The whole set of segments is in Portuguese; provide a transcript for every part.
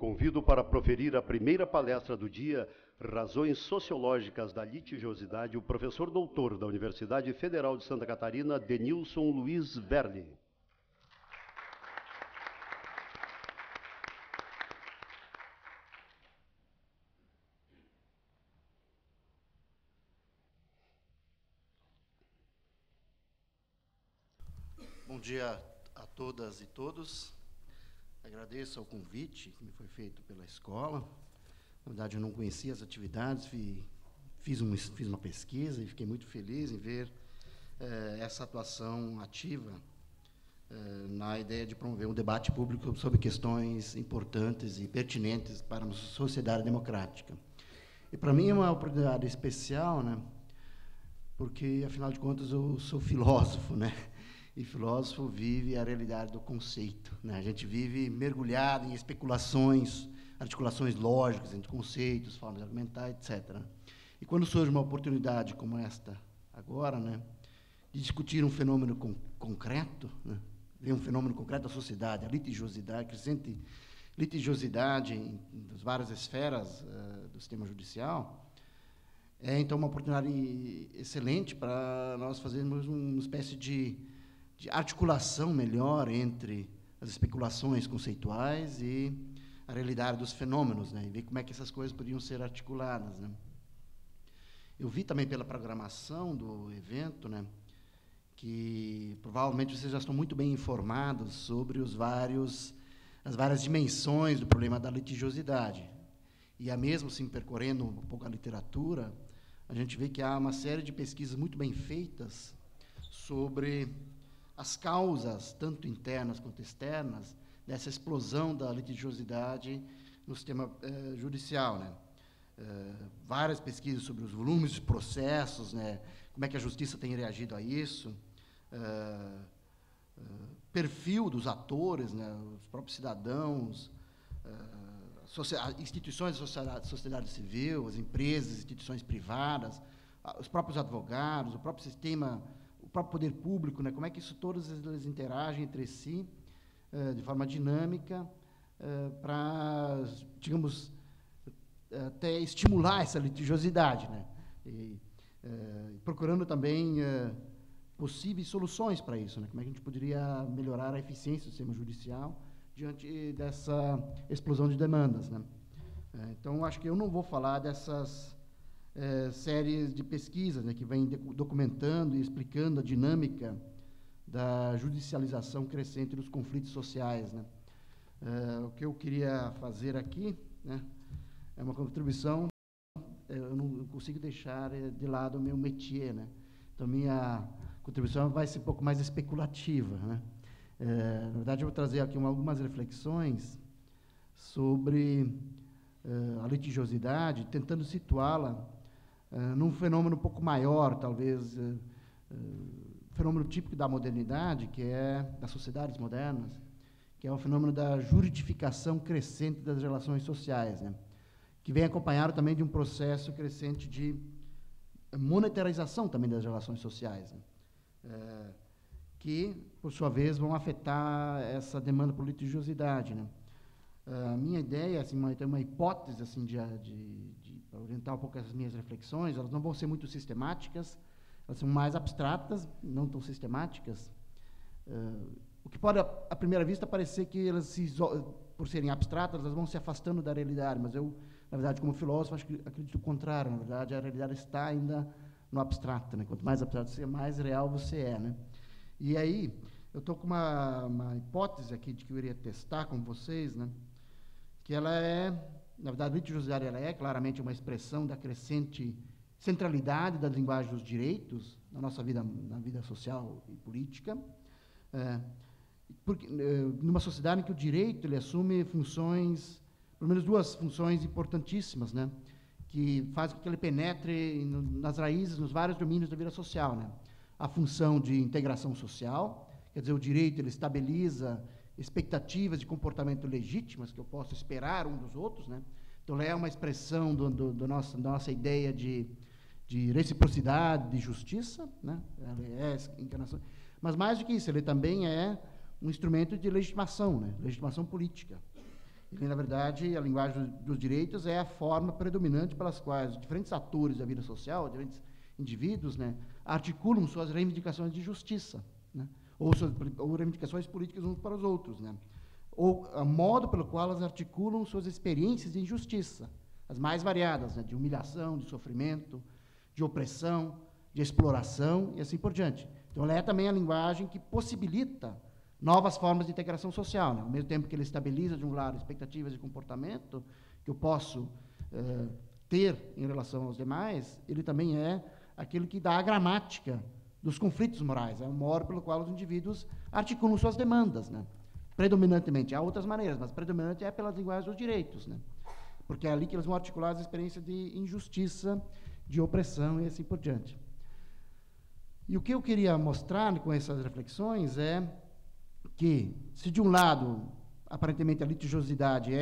Convido para proferir a primeira palestra do dia, Razões Sociológicas da Litigiosidade, o professor doutor da Universidade Federal de Santa Catarina, Denilson Luiz Verli. Bom dia a todas e todos. Agradeço o convite que me foi feito pela escola. Na verdade, eu não conhecia as atividades, fiz uma pesquisa e fiquei muito feliz em ver essa atuação ativa na ideia de promover um debate público sobre questões importantes e pertinentes para uma sociedade democrática. E, para mim, é uma oportunidade especial, né? Porque, afinal de contas, eu sou filósofo, né? E filósofo vive a realidade do conceito, né? A gente vive mergulhado em especulações, articulações lógicas entre conceitos, formas de argumentar, etc. E quando surge uma oportunidade como esta agora, né, de discutir um fenômeno concreto, né, ver um fenômeno concreto da sociedade, a litigiosidade, a crescente litigiosidade em várias esferas do sistema judicial, é então uma oportunidade excelente para nós fazermos uma espécie de articulação melhor entre as especulações conceituais e a realidade dos fenômenos, né? E ver como é que essas coisas podiam ser articuladas, né? Eu vi também pela programação do evento, né, que provavelmente vocês já estão muito bem informados sobre as várias dimensões do problema da litigiosidade. E, mesmo assim, percorrendo um pouco a literatura, a gente vê que há uma série de pesquisas muito bem feitas sobre as causas, tanto internas quanto externas, dessa explosão da litigiosidade no sistema judicial, né? Várias pesquisas sobre os volumes de processos, né? Como é que a justiça tem reagido a isso, perfil dos atores, né? Os próprios cidadãos, instituições da sociedade civil, as empresas, instituições privadas, os próprios advogados, o próprio sistema, o próprio poder público, né? Como é que isso todos eles interagem entre si de forma dinâmica para, digamos, até estimular essa litigiosidade, né? E procurando também possíveis soluções para isso, né? Como é que a gente poderia melhorar a eficiência do sistema judicial diante dessa explosão de demandas, né? Então, acho que eu não vou falar dessas séries de pesquisas, né, que vêm documentando e explicando a dinâmica da judicialização crescente dos conflitos sociais, né? O que eu queria fazer aqui, né, é uma contribuição, eu não consigo deixar de lado o meu métier, né? Então, minha contribuição vai ser um pouco mais especulativa, né? Na verdade, eu vou trazer aqui algumas reflexões sobre a litigiosidade, tentando situá-la num fenômeno um pouco maior, talvez, fenômeno típico da modernidade, que é das sociedades modernas, que é o fenômeno da juridificação crescente das relações sociais, né? Que vem acompanhado também de um processo crescente de monetarização também das relações sociais, né? Que, por sua vez, vão afetar essa demanda por litigiosidade, né? A minha ideia, assim, uma hipótese assim, para orientar um pouco as minhas reflexões, elas não vão ser muito sistemáticas, elas são mais abstratas, não tão sistemáticas. O que pode, à primeira vista, parecer que elas, por serem abstratas, elas vão se afastando da realidade, mas eu, na verdade, como filósofo, acredito o contrário. Na verdade, a realidade está ainda no abstrato, né? Quanto mais abstrato você é, mais real você é, né? E aí, eu estou com uma hipótese aqui de que eu iria testar com vocês, né? Que ela é, na verdade, a litigiosidade ela é claramente uma expressão da crescente centralidade da linguagem dos direitos na nossa vida, na vida social e política, porque numa sociedade em que o direito ele assume funções, pelo menos duas funções importantíssimas, né, que fazem com que ele penetre nas raízes, nos vários domínios da vida social, né? A função de integração social, quer dizer, o direito ele estabiliza expectativas de comportamento legítimas que eu posso esperar um dos outros, né? Então, ela é uma expressão da nossa ideia de reciprocidade, de justiça, né? Ela é encarnação. Mas, mais do que isso, ele também é um instrumento de legitimação, né? Legitimação política. Ele, na verdade, a linguagem dos direitos é a forma predominante pelas quais os diferentes atores da vida social, os diferentes indivíduos, né, articulam suas reivindicações de justiça, né, ou reivindicações políticas uns para os outros, né, ou o modo pelo qual elas articulam suas experiências de injustiça, as mais variadas, né, de humilhação, de sofrimento, de opressão, de exploração e assim por diante. Então, ela é também a linguagem que possibilita novas formas de integração social, né? Ao mesmo tempo que ele estabiliza, de um lado, expectativas de comportamento que eu posso ter em relação aos demais, ele também é aquele que dá a gramática dos conflitos morais, é o modo pelo qual os indivíduos articulam suas demandas, né? Predominantemente, há outras maneiras, mas predominante é pelas linguagens dos direitos, né? Porque é ali que eles vão articular as experiências de injustiça, de opressão e assim por diante. E o que eu queria mostrar com essas reflexões é que, se de um lado, aparentemente, a litigiosidade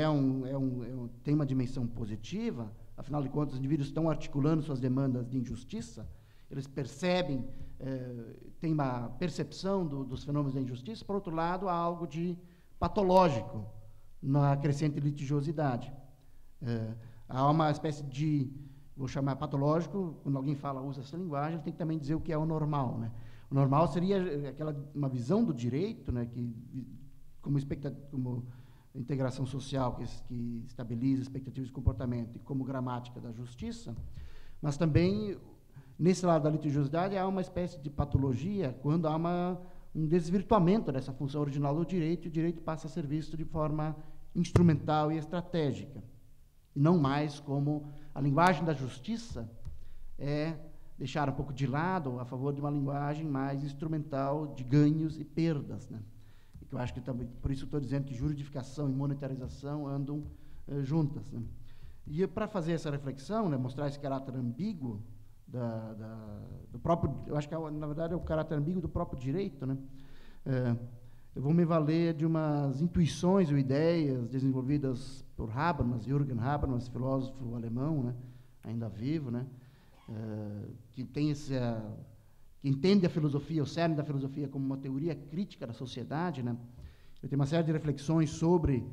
tem uma dimensão positiva, afinal de contas, os indivíduos estão articulando suas demandas de injustiça, eles percebem, têm uma percepção dos fenômenos da injustiça, por outro lado, há algo de patológico na crescente litigiosidade. Há uma espécie de, vou chamar patológico, quando alguém usa essa linguagem, ele tem que também dizer o que é o normal, né? O normal seria uma visão do direito, né, que, como integração social que estabiliza expectativas de comportamento e como gramática da justiça, mas também, nesse lado da litigiosidade, há uma espécie de patologia quando há um desvirtuamento dessa função original do direito, e o direito passa a ser visto de forma instrumental e estratégica, e não mais como a linguagem da justiça deixar um pouco de lado a favor de uma linguagem mais instrumental de ganhos e perdas, né? E que eu acho que também, por isso estou dizendo que juridificação e monetarização andam juntas, né? E para fazer essa reflexão, né, mostrar esse caráter ambíguo do próprio, eu acho que na verdade é o caráter ambíguo do próprio direito, né? Eu vou me valer de umas intuições ou ideias desenvolvidas por Habermas, Jürgen Habermas, filósofo alemão, né, ainda vivo, né? Que entende a filosofia, o cerne da filosofia, como uma teoria crítica da sociedade, né? Ele tem uma série de reflexões sobre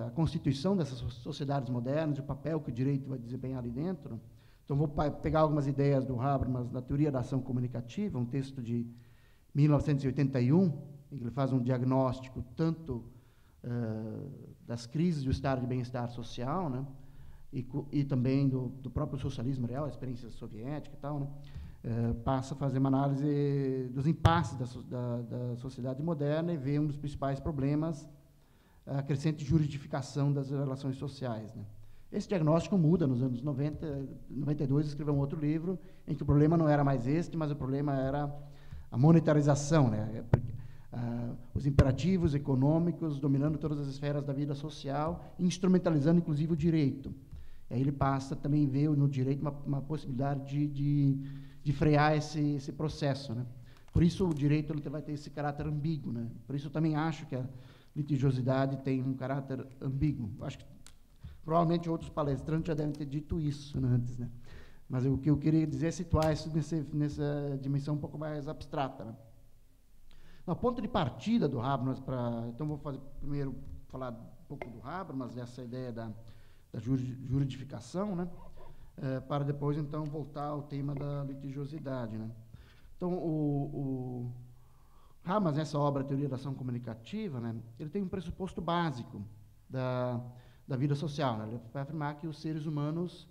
a constituição dessas sociedades modernas, o papel que o direito vai desempenhar ali dentro. Então, vou pegar algumas ideias do Habermas na Teoria da Ação Comunicativa, um texto de 1981, em que ele faz um diagnóstico tanto das crises do estado de bem-estar social, né, e também do próprio socialismo real, a experiência soviética e tal, né, passa a fazer uma análise dos impasses da sociedade moderna e vê um dos principais problemas, a crescente juridificação das relações sociais, né. Esse diagnóstico muda nos anos 90, 92, escreveu um outro livro, em que o problema não era mais este, mas o problema era a monetarização, né, os imperativos econômicos dominando todas as esferas da vida social, instrumentalizando, inclusive, o direito. Aí ele passa também a ver no direito uma possibilidade de frear esse processo, né? Por isso o direito ele vai ter esse caráter ambíguo, né? Por isso eu também acho que a litigiosidade tem um caráter ambíguo. Acho que provavelmente outros palestrantes já devem ter dito isso, né, antes, né? Mas o que eu queria dizer é situar isso nessa dimensão um pouco mais abstrata, né? No ponto de partida do Habermas, então vou primeiro falar um pouco do Habermas, dessa ideia da juridificação, né, para depois, então, voltar ao tema da litigiosidade, né. Então, o Habermas, nessa obra, Teoria da Ação Comunicativa, né, ele tem um pressuposto básico da vida social, né. Ele vai afirmar que os seres humanos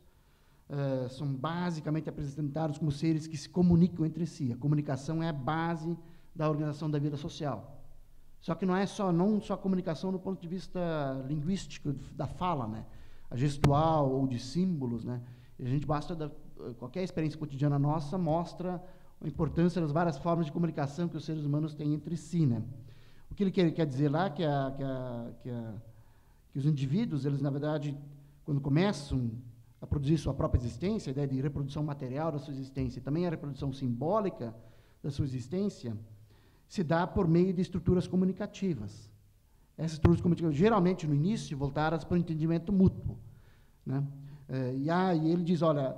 são basicamente apresentados como seres que se comunicam entre si. A comunicação é a base da organização da vida social. Só que não é não só a comunicação do ponto de vista linguístico, da fala, né, a gestual ou de símbolos, né. E a gente qualquer experiência cotidiana nossa mostra a importância das várias formas de comunicação que os seres humanos têm entre si, né. O que ele quer dizer lá que os indivíduos, eles na verdade, quando começam a produzir sua própria existência, a ideia de reprodução material da sua existência, e também a reprodução simbólica da sua existência, se dá por meio de estruturas comunicativas. Essas estruturas comunicativas, geralmente, no início, voltadas para o entendimento mútuo, né? E ele diz, olha,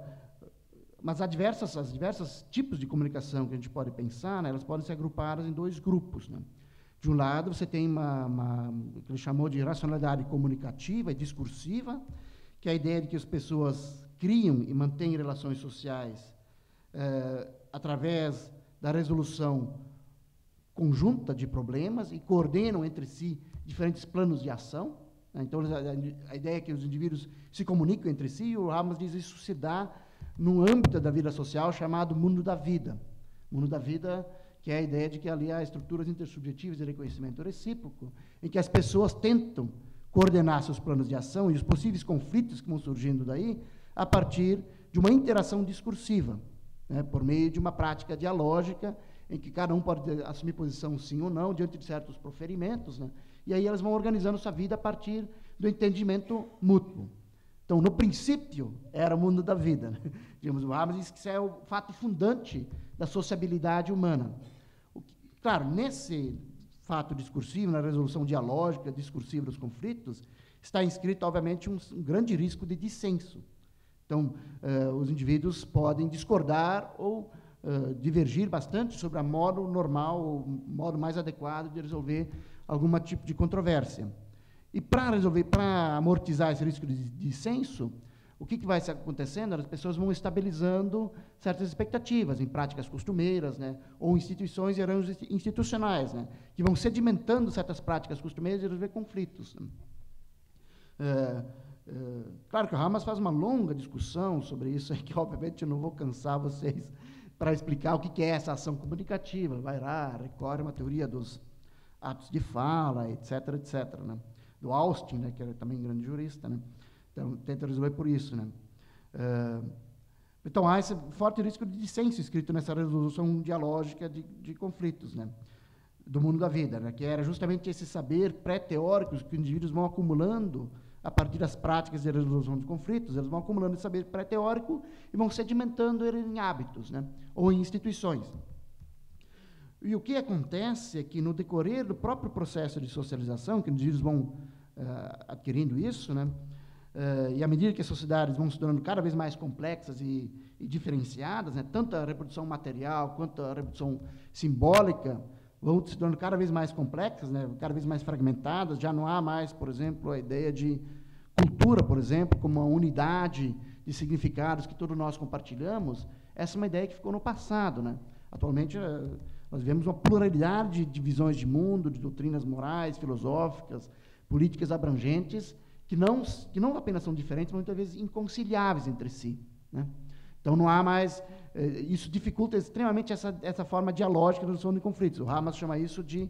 mas há diversos tipos de comunicação que a gente pode pensar, né? Elas podem ser agrupadas em dois grupos, né? De um lado, você tem o que ele chamou de racionalidade comunicativa e discursiva, que é a ideia de que as pessoas criam e mantêm relações sociais através da resolução conjunta de problemas e coordenam entre si diferentes planos de ação. Então, a ideia é que os indivíduos se comunicam entre si, e o Habermas diz que isso se dá num âmbito da vida social chamado mundo da vida. Mundo da vida, que é a ideia de que ali há estruturas intersubjetivas de reconhecimento recíproco, em que as pessoas tentam coordenar seus planos de ação e os possíveis conflitos que vão surgindo daí a partir de uma interação discursiva, né, por meio de uma prática dialógica, em que cada um pode assumir posição sim ou não, diante de certos proferimentos, né, e aí elas vão organizando sua vida a partir do entendimento mútuo. Então, no princípio, era o mundo da vida. Né? Digamos, o Habermas diz que isso é o fato fundante da sociabilidade humana. Claro, nesse fato discursivo, na resolução dialógica, discursiva dos conflitos, está inscrito, obviamente, um grande risco de dissenso. Então, os indivíduos podem discordar ou divergir bastante sobre a modo normal, o modo mais adequado de resolver algum tipo de controvérsia. E para amortizar esse risco de dissenso, o que vai acontecendo? As pessoas vão estabilizando certas expectativas em práticas costumeiras, né, ou instituições e arranjos institucionais, né, que vão sedimentando certas práticas costumeiras e resolver conflitos. Claro que o Habermas faz uma longa discussão sobre isso, que obviamente eu não vou cansar vocês para explicar o que é essa ação comunicativa. Vai lá, recorre uma teoria dos atos de fala, etc., etc., né? Do Austin, né, que é também um grande jurista, né? Então, tenta resolver por isso, né? Então, há esse forte risco de dissenso escrito nessa resolução dialógica de conflitos, né, do mundo da vida, né, que era justamente esse saber pré-teórico que os indivíduos vão acumulando a partir das práticas de resolução de conflitos. Eles vão acumulando esse saber pré-teórico e vão sedimentando ele em hábitos, né, ou em instituições. E o que acontece é que, no decorrer do próprio processo de socialização, que os indivíduos vão adquirindo isso, né, e à medida que as sociedades vão se tornando cada vez mais complexas e diferenciadas, né, tanto a reprodução material quanto a reprodução simbólica vão se tornando cada vez mais complexas, né, cada vez mais fragmentadas. Já não há mais, por exemplo, a ideia de cultura, por exemplo, como uma unidade de significados que todos nós compartilhamos. Essa é uma ideia que ficou no passado, né? Atualmente, nós vemos uma pluralidade de visões de mundo, de doutrinas morais, filosóficas, políticas abrangentes, que não apenas são diferentes, mas muitas vezes inconciliáveis entre si, né? Então, não há mais... isso dificulta extremamente essa forma dialógica de resolução de conflitos. O Habermas chama isso de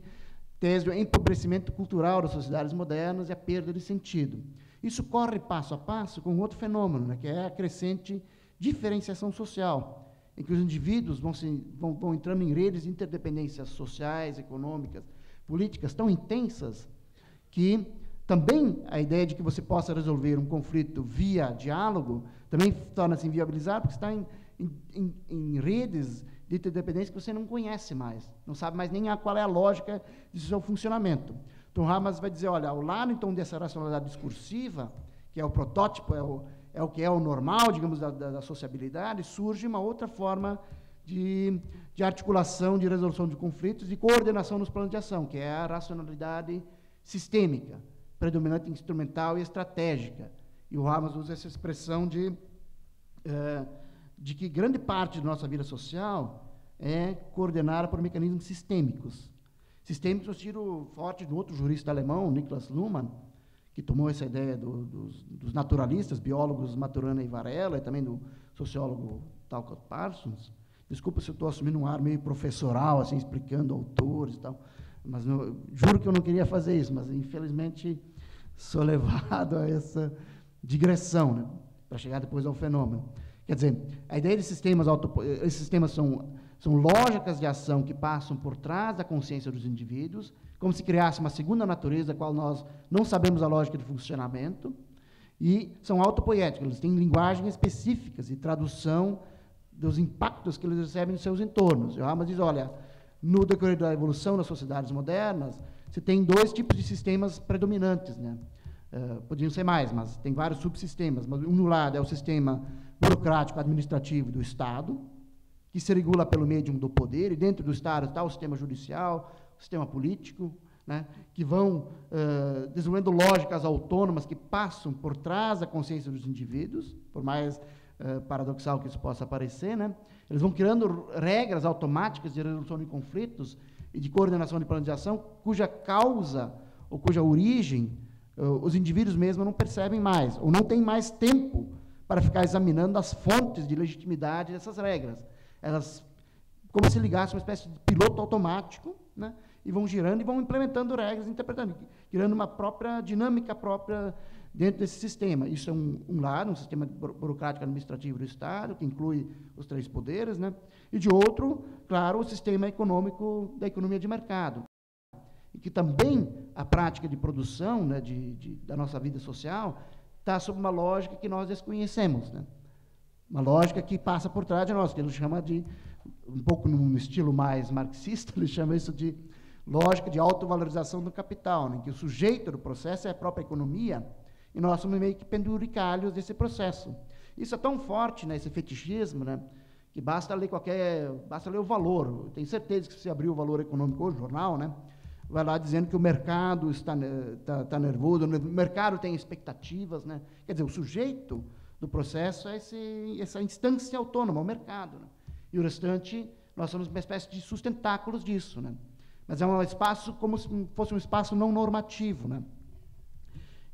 tese do empobrecimento cultural das sociedades modernas e a perda de sentido. Isso corre passo a passo com outro fenômeno, né, que é a crescente diferenciação social, em que os indivíduos vão entrando em redes de interdependências sociais, econômicas, políticas tão intensas que também a ideia de que você possa resolver um conflito via diálogo também torna-se inviabilizado, porque está em redes de interdependência que você não conhece mais, não sabe mais nem qual é a lógica de seu funcionamento. Então, Habermas vai dizer, olha, ao lado, então, dessa racionalidade discursiva, que é o protótipo, é o que é o normal, digamos, da sociabilidade, surge uma outra forma de articulação, de resolução de conflitos, de coordenação nos planos de ação, que é a racionalidade sistêmica, predominante instrumental e estratégica. E o Habermas usa essa expressão de que grande parte da nossa vida social é coordenada por mecanismos sistêmicos. Sistêmicos, eu tiro forte do outro jurista alemão, Niklas Luhmann, que tomou essa ideia dos naturalistas, biólogos Maturana e Varela, e também do sociólogo Talcott Parsons. Desculpa se eu estou assumindo um ar meio professoral, assim, explicando autores e tal, mas juro que eu não queria fazer isso, mas infelizmente sou levado a essa digressão, né, para chegar depois ao fenômeno. Quer dizer, a ideia de sistemas, esses sistemas são lógicas de ação que passam por trás da consciência dos indivíduos, como se criasse uma segunda natureza, da qual nós não sabemos a lógica de funcionamento, e são autopoéticos, eles têm linguagens específicas e tradução dos impactos que eles recebem nos seus entornos. O Habermas diz, olha, no decorrer da evolução das sociedades modernas, você tem dois tipos de sistemas predominantes, né? Podiam ser mais, mas tem vários subsistemas. Mas um lado é o sistema burocrático administrativo do Estado, que se regula pelo medium do poder, e dentro do Estado está o sistema judicial, o sistema político, né, que vão desenvolvendo lógicas autônomas que passam por trás da consciência dos indivíduos, por mais paradoxal que isso possa parecer, né? Eles vão criando regras automáticas de resolução de conflitos e de coordenação de planejação, cuja causa ou cuja origem os indivíduos mesmos não percebem mais, ou não têm mais tempo para ficar examinando as fontes de legitimidade dessas regras. Elas, como se ligassem uma espécie de piloto automático, né? E vão girando e vão implementando regras, interpretando, criando uma própria dinâmica própria dentro desse sistema. Isso é um lado, um sistema burocrático administrativo do Estado, que inclui os 3 poderes, né? E de outro, claro, o sistema econômico da economia de mercado, e que também a prática de produção, né, da nossa vida social está sob uma lógica que nós desconhecemos, né? Uma lógica que passa por trás de nós, que ele chama de, um pouco num estilo mais marxista, ele chama isso de lógica de autovalorização do capital, né, em que o sujeito do processo é a própria economia, e nós somos meio que penduricalhos desse processo. Isso é tão forte, né, esse fetichismo, né, que basta ler o valor. Eu tenho certeza que se você abrir o Valor Econômico hoje, o jornal, né, vai lá dizendo que o mercado está nervoso, o mercado tem expectativas, né? Quer dizer, o sujeito do processo é essa instância autônoma, o mercado, né? E o restante, nós somos uma espécie de sustentáculos disso, né? Mas é um espaço como se fosse um espaço não normativo, né?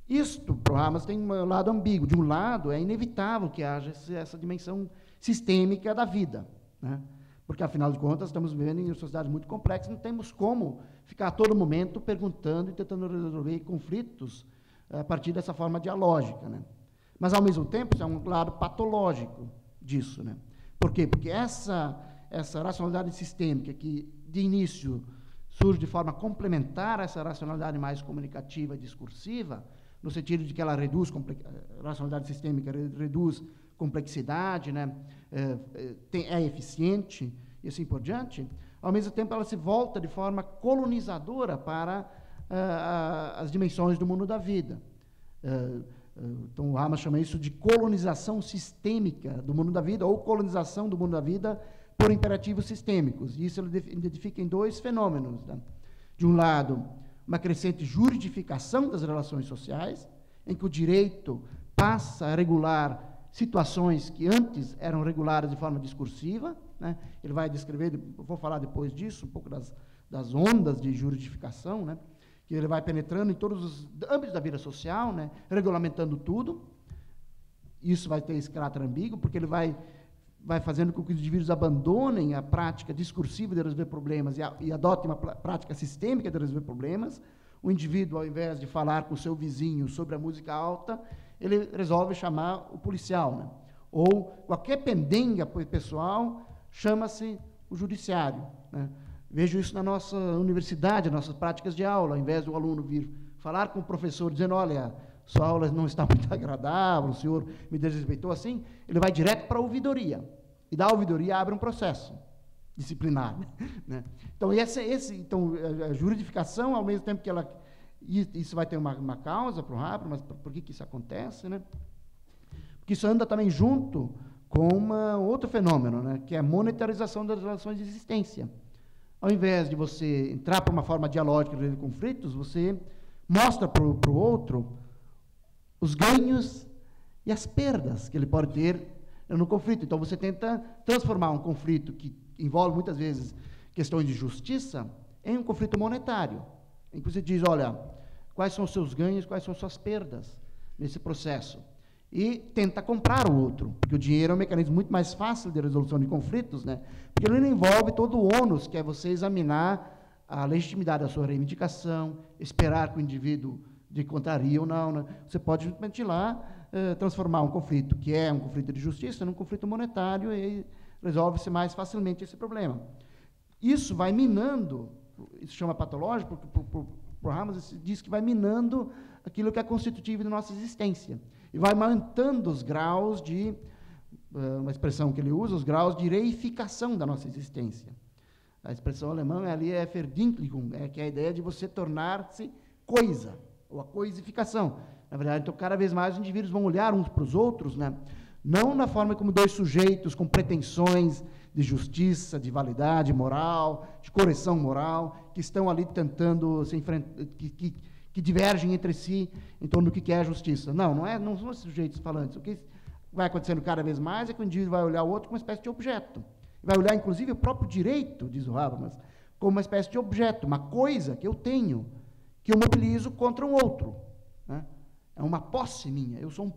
Isto, para o Hamas, tem um lado ambíguo. De um lado, é inevitável que haja essa dimensão sistêmica da vida, né? Porque, afinal de contas, estamos vivendo em uma sociedade muito complexa, não temos como ficar a todo momento perguntando e tentando resolver conflitos a partir dessa forma dialógica, né? Mas, ao mesmo tempo, isso é um lado patológico disso, né? Por quê? Porque essa racionalidade sistêmica, que, de início, surge de forma complementar a essa racionalidade mais comunicativa e discursiva, no sentido de que ela reduz, racionalidade sistêmica reduz complexidade, né? É eficiente, e assim por diante, ao mesmo tempo ela se volta de forma colonizadora para as dimensões do mundo da vida. Então, o Hamas chama isso de colonização sistêmica do mundo da vida, ou colonização do mundo da vida por imperativos sistêmicos. E isso ele identifica em 2 fenômenos, né? De um lado, uma crescente juridificação das relações sociais, em que o direito passa a regular situações que antes eram reguladas de forma discursiva, né? Ele vai descrever, vou falar depois disso, um pouco das ondas de juridificação, né? Que ele vai penetrando em todos os âmbitos da vida social, né? Regulamentando tudo. Isso vai ter esse caráter ambíguo, porque ele vai fazendo com que os indivíduos abandonem a prática discursiva de resolver problemas e adotem uma prática sistêmica de resolver problemas. O indivíduo, ao invés de falar com o seu vizinho sobre a música alta, ele resolve chamar o policial, né? Ou qualquer pendenga pessoal chama-se o judiciário, né? Vejo isso na nossa universidade, nas nossas práticas de aula. Ao invés do aluno vir falar com o professor, dizendo, olha, sua aula não está muito agradável, o senhor me desrespeitou assim, ele vai direto para a ouvidoria. E da ouvidoria abre um processo disciplinar, né? Então, então, a juridificação, ao mesmo tempo que ela... Isso vai ter uma causa para o Habermas, mas por que isso acontece, né? Porque isso anda também junto com outro fenômeno, né? Que é a monetarização das relações de existência. Ao invés de você entrar para uma forma dialógica de conflitos, você mostra para o outro os ganhos e as perdas que ele pode ter no conflito. Então, você tenta transformar um conflito que envolve, muitas vezes, questões de justiça, em um conflito monetário, em que você diz, olha, quais são os seus ganhos, quais são as suas perdas nesse processo. E tenta comprar o outro, porque o dinheiro é um mecanismo muito mais fácil de resolução de conflitos, né? Porque ele não envolve todo o ônus, que é você examinar a legitimidade da sua reivindicação, esperar que o indivíduo de contraria ou não, né? Você pode simplesmente ir lá transformar um conflito, que é um conflito de justiça, num conflito monetário, e resolve-se mais facilmente esse problema. Isso vai minando, isso chama patológico, porque por Hamas diz que vai minando aquilo que é constitutivo da nossa existência, e vai aumentando os graus de, uma expressão que ele usa, os graus de reificação da nossa existência. A expressão alemã ali é Verdinklichung, que é a ideia de você tornar-se coisa, ou a coisificação. Na verdade, então, cada vez mais os indivíduos vão olhar uns para os outros, né, Não na forma como dois sujeitos com pretensões de justiça, de validade moral, de correção moral, que estão ali tentando se enfrentar, que divergem entre si em torno do que é a justiça. Não são esses sujeitos falantes. O que vai acontecendo cada vez mais é que o indivíduo vai olhar o outro como uma espécie de objeto. Vai olhar, inclusive, o próprio direito, diz o Habermas, como uma espécie de objeto, uma coisa que eu tenho, que eu mobilizo contra um outro. Né? É uma posse minha. Eu sou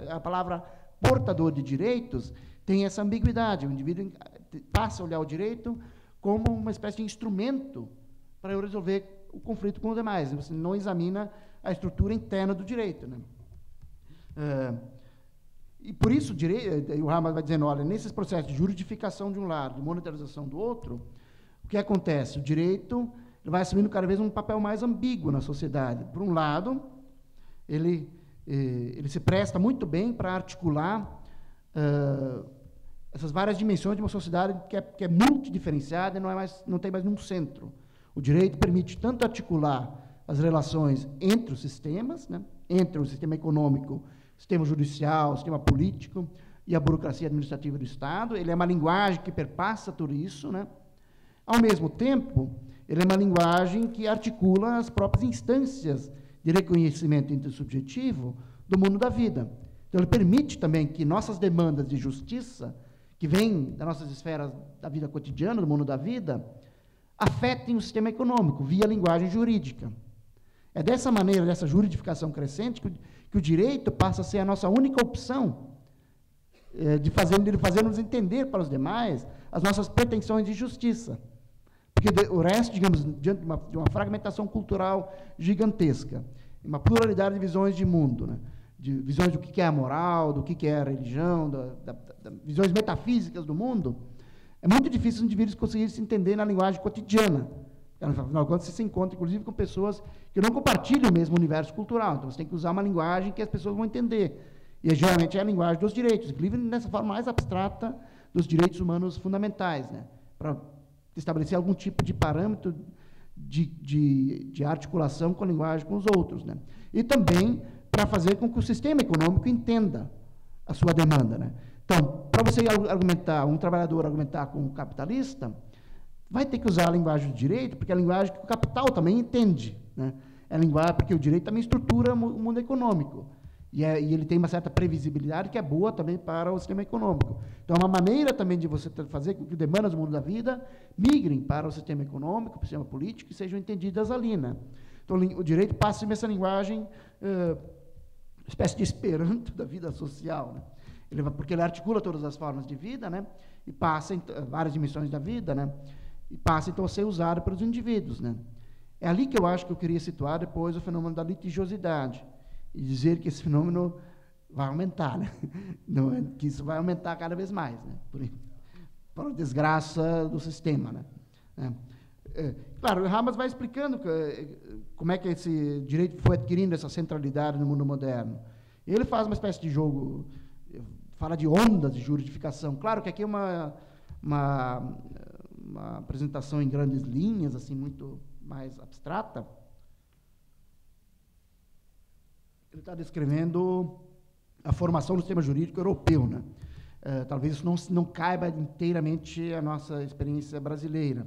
a palavra portador de direitos tem essa ambiguidade. O indivíduo passa a olhar o direito como uma espécie de instrumento para eu resolver o conflito com os demais. Você não examina a estrutura interna do direito. Né? E por isso, o Habermas vai dizendo, olha, nesses processos de juridificação de um lado, de monetarização do outro, o que acontece? O direito vai assumindo cada vez um papel mais ambíguo na sociedade. Por um lado, ele se presta muito bem para articular essas várias dimensões de uma sociedade que é multidiferenciada e não tem mais nenhum centro. O direito permite tanto articular as relações entre os sistemas, né, entre o sistema econômico, o sistema judicial, o sistema político e a burocracia administrativa do Estado. Ele é uma linguagem que perpassa tudo isso, né? Ao mesmo tempo, ele é uma linguagem que articula as próprias instâncias de reconhecimento intersubjetivo do mundo da vida. Então, ele permite também que nossas demandas de justiça, que vêm das nossas esferas da vida cotidiana, do mundo da vida, afetem o sistema econômico, via linguagem jurídica. É dessa maneira, dessa juridificação crescente, que o direito passa a ser a nossa única opção de fazer-nos entender para os demais as nossas pretensões de justiça. Porque o resto, digamos, diante de uma fragmentação cultural gigantesca, uma pluralidade de visões de mundo, né? De visões do que é a moral, do que é a religião, visões metafísicas do mundo, é muito difícil os indivíduos conseguirem se entender na linguagem cotidiana. Afinal de contas, você se encontra, inclusive, com pessoas que não compartilham o mesmo universo cultural. Então, você tem que usar uma linguagem que as pessoas vão entender. E, geralmente, é a linguagem dos direitos, inclusive nessa forma mais abstrata dos direitos humanos fundamentais, né? Para estabelecer algum tipo de parâmetro de articulação com a linguagem com os outros, né? E também para fazer com que o sistema econômico entenda a sua demanda, né? Então, para você argumentar, um trabalhador argumentar com um capitalista, vai ter que usar a linguagem do direito, porque é a linguagem que o capital também entende, né? É a linguagem, porque o direito também estrutura o mundo econômico. E ele tem uma certa previsibilidade que é boa também para o sistema econômico. Então, é uma maneira também de você fazer com que demandas do mundo da vida migrem para o sistema econômico, para o sistema político, e sejam entendidas ali, né? Então, o direito passa essa linguagem, espécie de esperanto da vida social, né? Porque ele articula todas as formas de vida, né? E passa em várias dimensões da vida, né? E passa, então, a ser usado pelos indivíduos, né? É ali que eu acho que eu queria situar depois o fenômeno da litigiosidade, e dizer que esse fenômeno vai aumentar, né? Não é, que isso vai aumentar cada vez mais, né? Por a desgraça do sistema, né? Claro, o Habermas vai explicando como é que esse direito foi adquirindo essa centralidade no mundo moderno. Ele faz uma espécie de jogo, fala de ondas de juridificação. Claro que aqui é uma apresentação em grandes linhas, assim, muito mais abstrata. Ele está descrevendo a formação do sistema jurídico europeu, né? Talvez isso não caiba inteiramente a nossa experiência brasileira.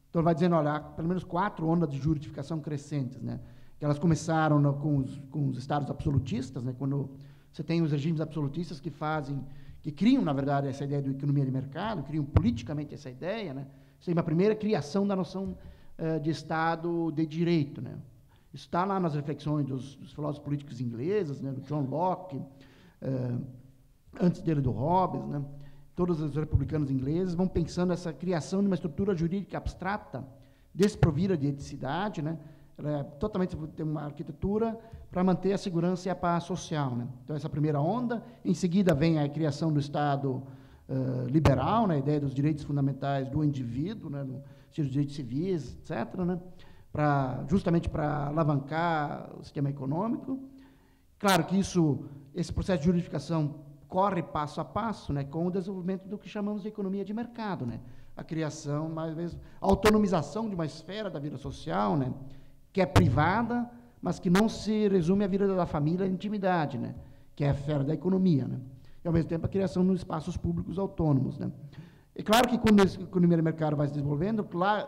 Então, ele vai dizendo, olha, há pelo menos 4 ondas de juridificação crescentes, né? Que elas começaram com os estados absolutistas, né? Quando você tem os regimes absolutistas que criam, na verdade, essa ideia de economia de mercado, criam politicamente essa ideia, né? Isso é uma primeira criação da noção de Estado de direito, né? Isso está lá nas reflexões dos filósofos políticos ingleses, né, do John Locke, antes dele do Hobbes, né? Todos os republicanos ingleses vão pensando essa criação de uma estrutura jurídica abstrata, desprovida de eticidade, né? Ela é totalmente, tem uma arquitetura para manter a segurança e a paz social, né? Então, essa primeira onda. Em seguida, vem a criação do Estado liberal, né? A ideia dos direitos fundamentais do indivíduo, né? Os direitos civis, etc., né? Justamente para alavancar o sistema econômico. Claro que esse processo de juridificação corre passo a passo, né, com o desenvolvimento do que chamamos de economia de mercado, né, a criação, mais vezes, a autonomização de uma esfera da vida social, né, que é privada, mas que não se resume à vida da família e à intimidade, né, que é a esfera da economia, né. e, ao mesmo tempo, a criação de espaços públicos autônomos, né? É claro que, quando a economia de mercado vai se desenvolvendo,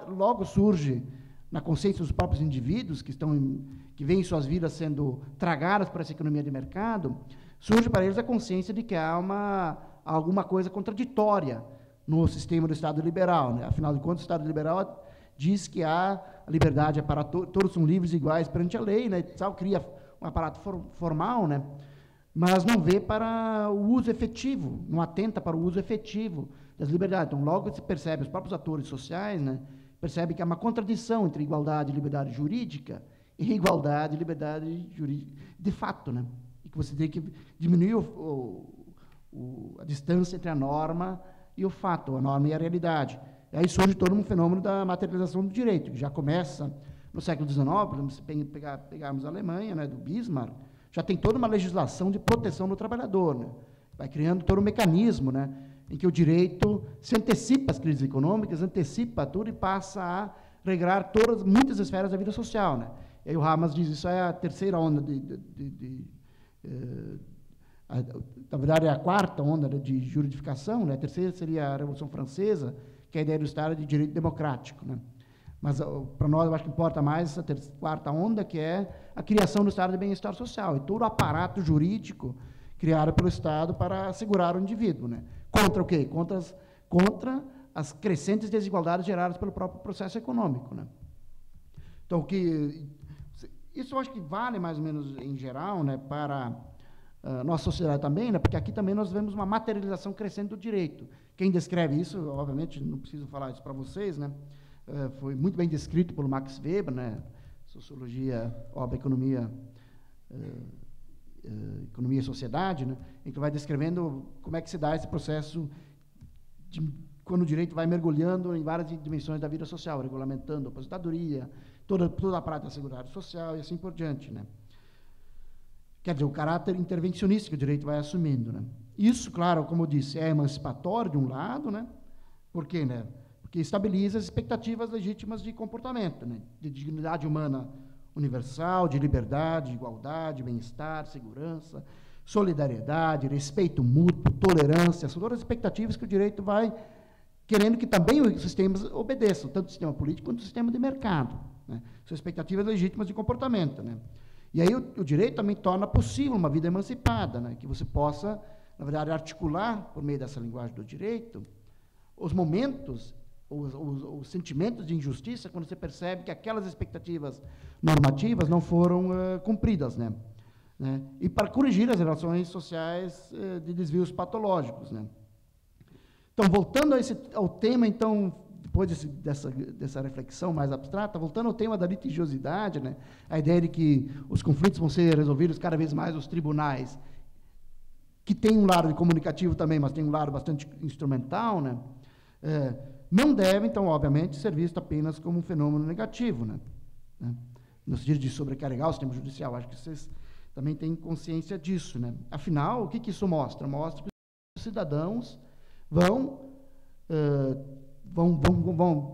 logo surge, na consciência dos próprios indivíduos, que veem suas vidas sendo tragadas por essa economia de mercado, surge para eles a consciência de que há alguma coisa contraditória no sistema do Estado liberal, né? Afinal de contas, o Estado liberal diz que a liberdade é para todos são livres e iguais perante a lei, né? Cria um aparato formal, né? Mas não vê para o uso efetivo, não atenta para o uso efetivo das liberdades. Então, logo se percebe, os próprios atores sociais, né, percebem que há uma contradição entre igualdade e liberdade jurídica e igualdade e liberdade jurídica de fato, né? E que você tem que diminuir a distância entre a norma e o fato, a norma e a realidade. E aí surge todo um fenômeno da materialização do direito, que já começa no século XIX, se pegarmos a Alemanha, né, do Bismarck, já tem toda uma legislação de proteção do trabalhador, né? Vai criando todo um mecanismo, né, em que o direito se antecipa às crises econômicas, antecipa tudo e passa a regrar muitas esferas da vida social, né? E aí o Hamas diz, isso é a terceira onda na verdade, é a quarta onda de juridificação, né? A terceira seria a Revolução Francesa, que é a ideia do Estado de direito democrático, né? Mas, para nós, eu acho que importa mais essa quarta onda, que é a criação do Estado de bem-estar social, e todo o aparato jurídico criado pelo Estado para assegurar o indivíduo, né? Contra o quê? Contra as crescentes desigualdades geradas pelo próprio processo econômico, né? Então, isso eu acho que vale, mais ou menos, em geral, né, para a nossa sociedade também, né, porque aqui também nós vemos uma materialização crescente do direito. Quem descreve isso, obviamente, não preciso falar isso para vocês, né, foi muito bem descrito pelo Max Weber, né, Sociologia, obra Economia e Sociedade, né, em que vai descrevendo como é que se dá esse processo quando o direito vai mergulhando em várias dimensões da vida social, regulamentando a aposentadoria, toda a prática da seguridade social e assim por diante, né. Quer dizer, o caráter intervencionista que o direito vai assumindo, né. Isso, claro, como eu disse, é emancipatório de um lado, né. Por quê, né? Porque estabiliza as expectativas legítimas de comportamento, né, de dignidade humana universal, de liberdade, igualdade, bem-estar, segurança, solidariedade, respeito mútuo, tolerância, são todas as expectativas que o direito vai querendo que também os sistemas obedeçam, tanto o sistema político quanto o sistema de mercado, né? São expectativas legítimas de comportamento, né? E aí o direito também torna possível uma vida emancipada, né? Que você possa, na verdade, articular, por meio dessa linguagem do direito, os momentos, os sentimentos de injustiça, quando você percebe que aquelas expectativas normativas não foram cumpridas, né? E para corrigir as relações sociais de desvios patológicos, né? Então, voltando ao tema, então, depois dessa reflexão mais abstrata, voltando ao tema da litigiosidade, né, a ideia de que os conflitos vão ser resolvidos cada vez mais nos tribunais, que tem um lado comunicativo também, mas tem um lado bastante instrumental, né, não deve, então, obviamente, ser visto apenas como um fenômeno negativo, né, no sentido de sobrecarregar o sistema judicial. Acho que vocês também têm consciência disso, né. Afinal, o que isso mostra? Mostra que os cidadãos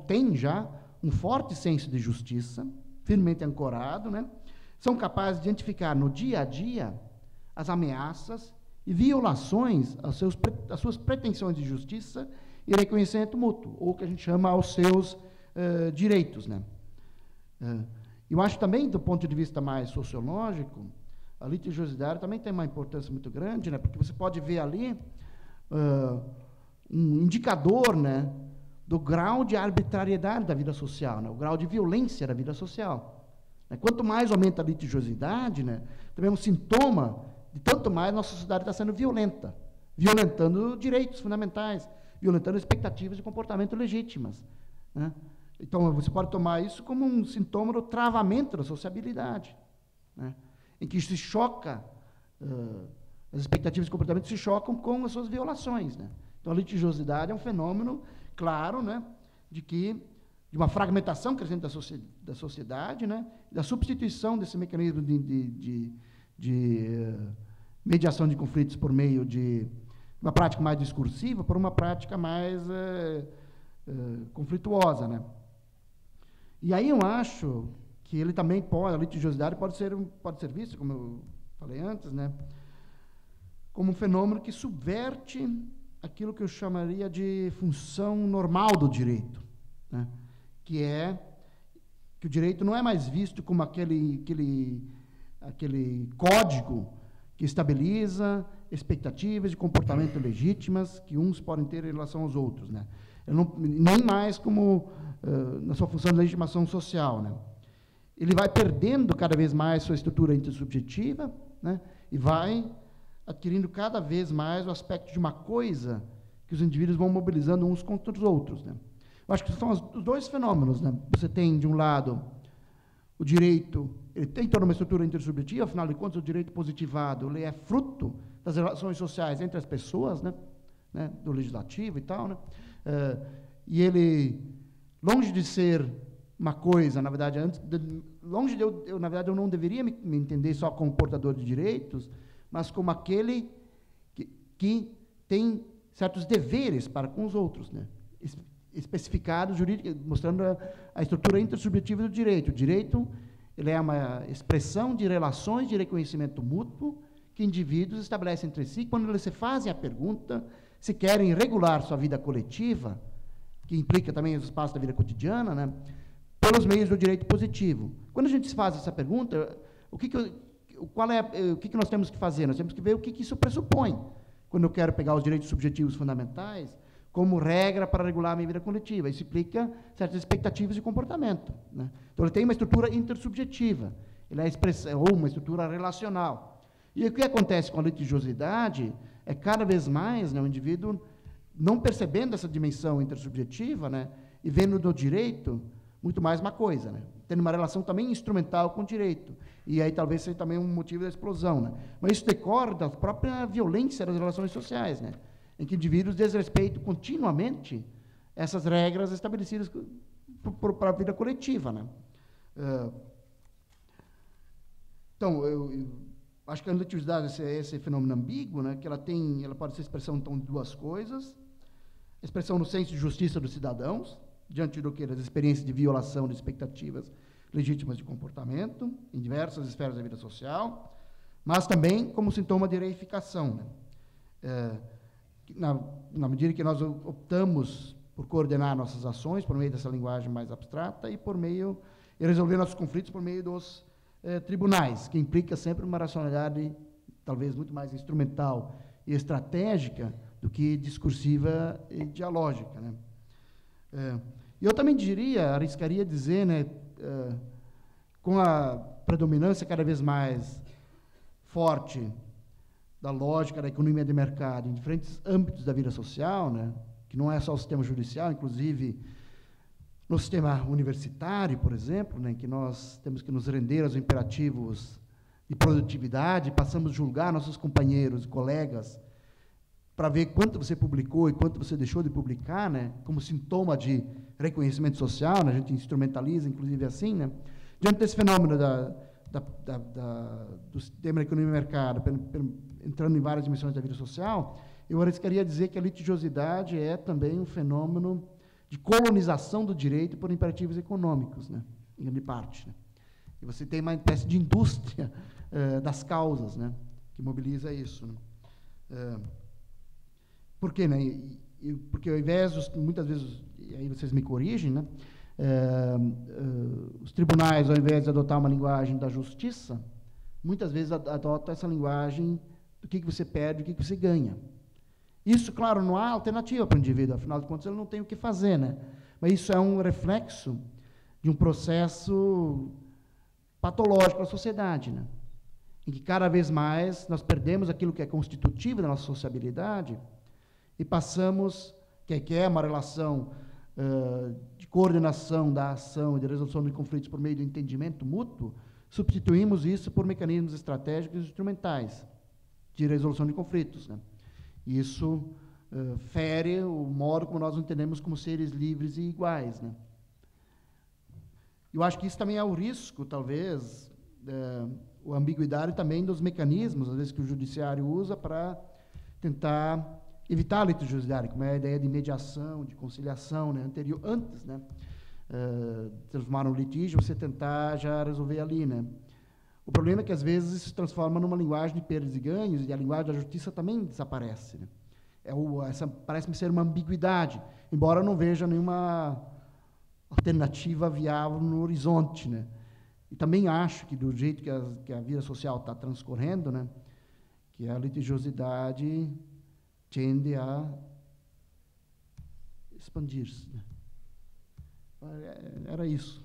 têm já um forte senso de justiça, firmemente ancorado, né? São capazes de identificar no dia a dia as ameaças e violações às suas pretensões de justiça e reconhecimento mútuo, ou que a gente chama aos seus direitos, né? Eu acho também, do ponto de vista mais sociológico, a litigiosidade também tem uma importância muito grande, né? Porque você pode ver ali um indicador, né, do grau de arbitrariedade da vida social, né, o grau de violência da vida social. Quanto mais aumenta a litigiosidade, né, também é um sintoma de tanto mais nossa sociedade está sendo violenta, violentando direitos fundamentais, violentando expectativas de comportamento legítimas, né. Então, você pode tomar isso como um sintoma do travamento da sociabilidade, né, em que se choca, as expectativas de comportamento se chocam com as suas violações, né. Então, a litigiosidade é um fenômeno, claro, né, de uma fragmentação crescente da sociedade, né, da substituição desse mecanismo de mediação de conflitos por meio de uma prática mais discursiva por uma prática mais conflituosa, né. E aí eu acho que ele também a litigiosidade pode ser vista, como eu falei antes, né, como um fenômeno que subverte aquilo que eu chamaria de função normal do direito, né? Que é que o direito não é mais visto como aquele código que estabiliza expectativas de comportamento legítimas que uns podem ter em relação aos outros, né? Nem mais como na sua função de legitimação social, né? Ele vai perdendo cada vez mais sua estrutura intersubjetiva, né? E vai adquirindo cada vez mais o aspecto de uma coisa que os indivíduos vão mobilizando uns contra os outros, né? Eu acho que são os dois fenômenos, né? Você tem, de um lado, o direito, ele tem toda uma estrutura intersubjetiva, afinal de contas, o direito positivado, ele é fruto das relações sociais entre as pessoas, né? Do legislativo e tal, né? E ele, longe de ser uma coisa, na verdade, longe de eu, na verdade, eu não deveria me entender só como portador de direitos, mas como aquele que tem certos deveres para com os outros, né? Especificados, mostrando a estrutura intersubjetiva do direito. O direito, ele é uma expressão de relações de reconhecimento mútuo que indivíduos estabelecem entre si, quando eles se fazem a pergunta se querem regular sua vida coletiva, que implica também os espaços da vida cotidiana, né, pelos meios do direito positivo. Quando a gente se faz essa pergunta, o que nós temos que fazer? Nós temos que ver o que isso pressupõe. Quando eu quero pegar os direitos subjetivos fundamentais como regra para regular a minha vida coletiva. Isso implica certas expectativas de comportamento, né? Então, ele tem uma estrutura intersubjetiva, ele é ou uma estrutura relacional. E o que acontece com a litigiosidade é, cada vez mais, né, o indivíduo, não percebendo essa dimensão intersubjetiva, né, e vendo no direito muito mais uma coisa, né, tendo uma relação também instrumental com o direito. E aí talvez seja também um motivo da explosão, né? Mas isso decorre da própria violência das relações sociais, né, em que indivíduos desrespeitam continuamente essas regras estabelecidas para a vida coletiva, né? Então, eu acho que a litigiosidade é esse fenômeno ambíguo, né, que ela pode ser expressão, então, de duas coisas: expressão no senso de justiça dos cidadãos, diante do que das experiências de violação de expectativas legítimas de comportamento, em diversas esferas da vida social, mas também como sintoma de reificação, né? Na medida que nós optamos por coordenar nossas ações por meio dessa linguagem mais abstrata e resolver nossos conflitos por meio dos tribunais, que implica sempre uma racionalidade talvez muito mais instrumental e estratégica do que discursiva e dialógica, né? Eu também arriscaria dizer, né, com a predominância cada vez mais forte da lógica da economia de mercado em diferentes âmbitos da vida social, né, que não é só o sistema judicial, inclusive no sistema universitário, por exemplo, né, que nós temos que nos render aos imperativos de produtividade, passamos a julgar nossos companheiros e colegas para ver quanto você publicou e quanto você deixou de publicar, né, como sintoma de reconhecimento social, né, a gente instrumentaliza, inclusive, assim, né. Diante desse fenômeno do sistema da economia e mercado, entrando em várias dimensões da vida social, eu arriscaria dizer que a litigiosidade é também um fenômeno de colonização do direito por imperativos econômicos, né, em grande parte, né. E você tem uma espécie de indústria das causas, né, que mobiliza isso, né. Por quê, né? Porque ao invés, muitas vezes, e aí vocês me corrigem, né, os tribunais, ao invés de adotar uma linguagem da justiça, muitas vezes adotam essa linguagem do que você perde, do que você ganha. Isso, claro, não há alternativa para o indivíduo, afinal de contas, ele não tem o que fazer, né? Mas isso é um reflexo de um processo patológico da sociedade, né, em que cada vez mais nós perdemos aquilo que é constitutivo da nossa sociabilidade e passamos, que é uma relação de coordenação da ação e de resolução de conflitos por meio do entendimento mútuo, substituímos isso por mecanismos estratégicos e instrumentais de resolução de conflitos, né? E isso fere o modo como nós nos entendemos como seres livres e iguais, né? Eu acho que isso também é o risco, talvez, a ambiguidade também dos mecanismos, às vezes, que o judiciário usa para tentar evitar a litigiosidade, como é a ideia de mediação, de conciliação, né, antes, né, transformar um litígio, você tentar já resolver ali, né. O problema é que, às vezes, isso se transforma numa linguagem de perdas e ganhos, e a linguagem da justiça também desaparece, né? Essa parece-me ser uma ambiguidade, embora eu não veja nenhuma alternativa viável no horizonte, né? E também acho que, do jeito que a vida social está transcorrendo, né, que a litigiosidade tende a expandir-se, né? Era isso.